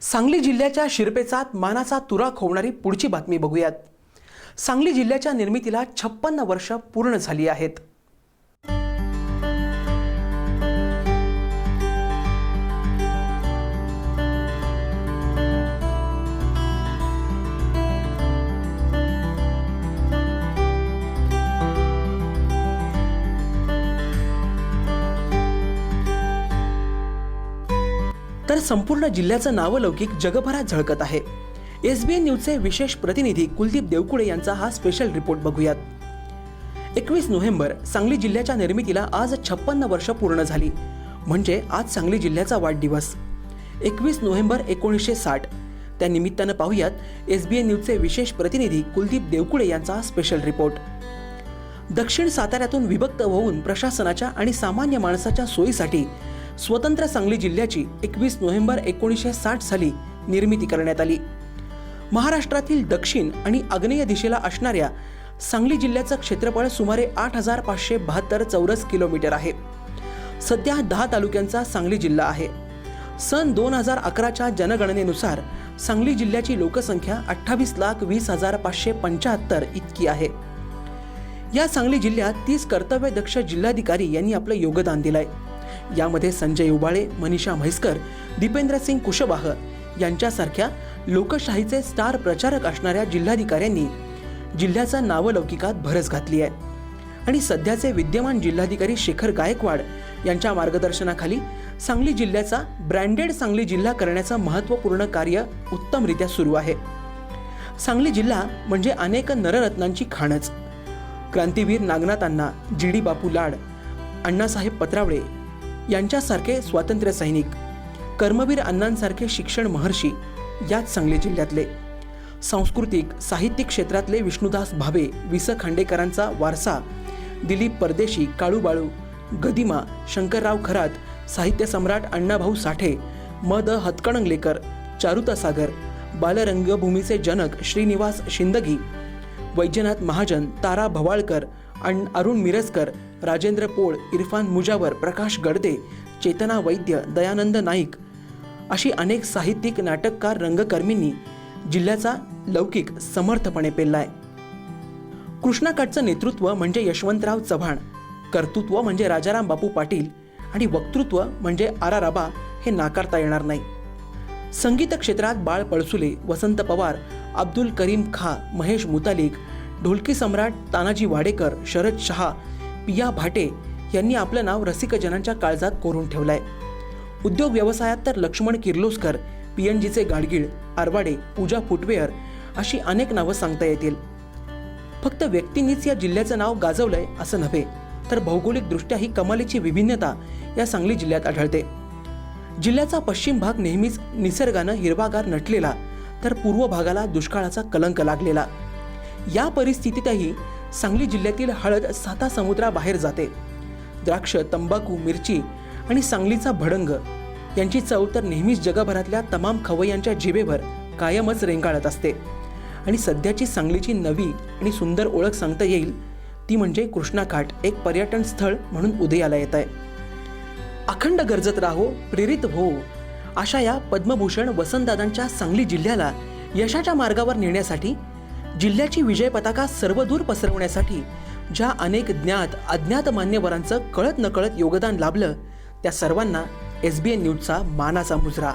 सांगली जिल्ह्याच्या शिरपेचात मानाचा तुरा खोवणारी पुढची बातमी बघूयात। सांगली जिल्ह्याच्या निर्मितीला 56 वर्ष पूर्ण झाली आहेत। तर संपूर्ण जिल्ह्याचं नावलौकिक जगभरात झळकत आहे। एसबीएन न्यूजचे विशेष प्रतिनिधी कुलदीप देवकुळे यांचा हा स्पेशल रिपोर्ट बघूयात। 21 नोव्हेंबर सांगली जिल्ह्याच्या निर्मितीला आज 56 वर्ष पूर्ण झाली, म्हणजे आज सांगली जिल्ह्याचा वाढदिवस 21 नोव्हेंबर 1960। त्या निमित्तानं पाहूयात एसबीएन न्यूजचे विशेष प्रतिनिधी कुलदीप देवकुळे यांचा स्पेशल रिपोर्ट। दक्षिण साताऱ्यातून विभक्त होऊन प्रशासनाच्या आणि सामान्य माणसाच्या सोयीसाठी स्वतंत्र सांगली जिल्ह्याची 21 नोव्हेंबर 1960 साली निर्मिती करण्यात आली। महाराष्ट्रातील दक्षिण आणि आग्नेय दिशेला असणाऱ्या सांगली जिल्ह्याचं क्षेत्रफळ सुमारे 8572 चौरस किलोमीटर आहे। सध्या 10 तालुक्यांचा सांगली जिल्हा आहे। सन 2011च्या जनगणनेनुसार सांगली जिल्ह्याची लोकसंख्या 28,20,575 इतकी आहे। या सांगली जिल्ह्यात 30 कर्तव्यदक्ष जिल्हाधिकारी यांनी आपलं योगदान दिलंय। यामध्ये संजय उबाळे, मनीषा म्हैसकर, दीपेंद्र सिंग कुशवाह यांच्यासारख्या लोकशाहीचे स्टार प्रचारक असणाऱ्या जिल्हाधिकाऱ्यांनी जिल्ह्याचा नावलौकिकात भरच घातली आहे। आणि सध्याचे विद्यमान जिल्हाधिकारी शेखर गायकवाड यांच्या मार्गदर्शनाखाली सांगली जिल्ह्याचा ब्रँडेड सांगली जिल्हा करण्याचं महत्त्वपूर्ण कार्य उत्तमरित्या सुरू आहे। सांगली जिल्हा म्हणजे अनेक नररत्नांची खाणच। क्रांतीवीर नागनाथ अण्णा, जी.डी. बापू लाड, अण्णासाहेब पत्रावळे यांच्यासारखे स्वातंत्र्य सैनिक, कर्मवीर अण्णांसारखे शिक्षण महर्षी याच सांगली जिल्ह्यातले। सांस्कृतिक साहित्यिक क्षेत्रातले विष्णुदास भावे, वि. स. खांडेकरांचा वारसा, दिलीप परदेशी, काळूबाळू, गदिमा, शंकरराव खरात, साहित्य सम्राट अण्णाभाऊ साठे, म. द. हातकणंगलेकर, चारुता सागर, बालरंगभूमीचे जनक श्रीनिवास शिंदगी, वैजनाथ महाजन, तारा भवाळकर, अरुण मिरजकर, राजेंद्र पोळ, इरफान मुजावर, प्रकाश गडदे, चेतना वैद्य, दयानंद नाईक अशी अनेक साहित्यिक, नाटककार, रंगकर्मींनी जिल्ह्याचा लौकिक समर्थपणे पेललाय। कृष्णाकाठचं नेतृत्व म्हणजे यशवंतराव चव्हाण, कर्तृत्व म्हणजे राजाराम बापू पाटील आणि वक्तृत्व म्हणजे आराराबा हे नाकारता येणार नाही। संगीत क्षेत्रात बाळ पळसुले, वसंत पवार, अब्दुल करीम खा, महेश मुतालिक, ढोलकी सम्राट तानाजी वाडेकर, शरद शहा, पिया भाटे यांनी आपलं नाव रसिकजनांच्या काळजात कोरून ठेवलंय। उद्योग व्यवसायात तर लक्ष्मण किर्लोस्कर, पीएनजीचे गाडगीळ, आरवाडे, पूजा फुटवेअर अशी अनेक नावं सांगता येतील। फक्त व्यक्तींनीच या जिल्ह्याचं नाव गाजवलंय असं नव्हे, तर भौगोलिक दृष्ट्या ही कमालीची विभिन्नता या सांगली जिल्ह्यात आढळते। जिल्ह्याचा पश्चिम भाग नेहमीच निसर्गानं हिरवागार नटलेला, तर पूर्व भागाला दुष्काळाचा कलंक लागलेला। या परिस्थितीतही सांगली जिल्ह्यातील हळद 7 समुद्राबाहेर जाते। द्राक्ष, तंबाखू, मिरची आणि सांगलीचा भडंग यांची चव तर नेहमीच जगभरातल्या तमाम खवय्यांच्या जिभेवर कायमच रेंगाळत असते। आणि सध्याची सांगलीची नवी आणि सुंदर ओळख सांगता येईल ती म्हणजे कृष्णाकाठ एक पर्यटन स्थळ म्हणून उदयाला येत आहे। अखंड गरजत राहो, प्रेरित हो अशा या पद्मभूषण वसंतदादांच्या सांगली जिल्ह्याला यशाच्या मार्गावर नेण्यासाठी, जिल्ह्याची विजय पताका सर्वदूर पसरवण्यासाठी ज्या अनेक ज्ञात अज्ञात मान्यवरांचं कळत नकळत योगदान लाभलं, त्या सर्वांना एसबीएन न्यूजचा मानाचा मुजरा।